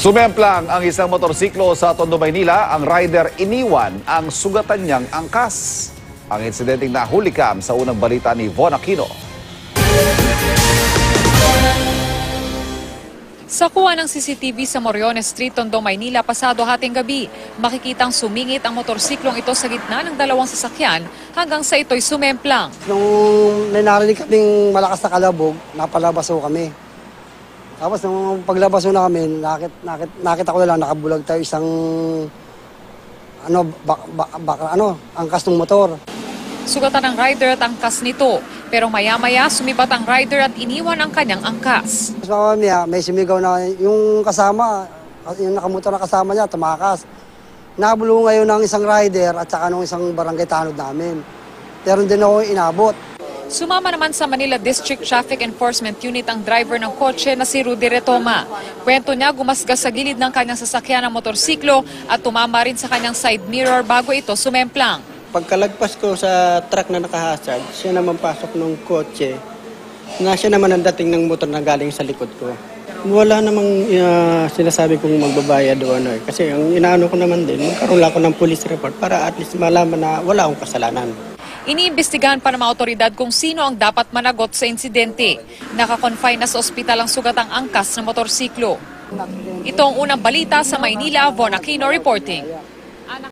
Sumemplang ang isang motorsiklo sa Tondo, Maynila. Ang rider iniwan ang sugatan niyang angkas. Ang insidenteng nahulikam sa unang balita ni Von Aquino. Sa kuha ng CCTV sa Moriones Street, Tondo, Maynila, pasado hating gabi, makikitang sumingit ang motorsiklong ito sa gitna ng dalawang sasakyan hanggang sa ito'y sumemplang. Nung narinig kaming malakas na kalabog, napalabas ho kami. Tapos nung paglabas ho namin, nakita ko na lang nakabulag tayo isang angkas ng motor. Sugatan ng rider at angkas nito, pero maya-maya sumipat ang rider at iniwan ang kanyang angkas. Tapos mamaya, may sumigaw na yung kasama, yung nakamotor na kasama niya, tumakas. Nabulong ngayon ng isang rider at saka ng isang barangay tanod namin. Pero din ako inabot. Sumama naman sa Manila District Traffic Enforcement Unit ang driver ng kotse na si Rudy Retoma. Kwento niya, gumasgas sa gilid ng kanyang sasakyan ng motorsiklo at tumama rin sa kanyang side mirror bago ito sumemplang. Pagkalagpas ko sa truck na nakahasag, siya naman pasok ng kotse, na siya naman ang dating ng motor na galing sa likod ko. Wala namang sinasabi kong magbabayad doon. Kasi ang inaano ko naman din, magkaroon lang ako ng police report para at least malaman na wala akong kasalanan. Iniimbestigahan pa ng mga otoridad kung sino ang dapat managot sa insidente. Nakakonfine na sa ospital ang sugatang angkas ng motorsiklo. Ito ang unang balita sa Maynila. Von Aquino reporting.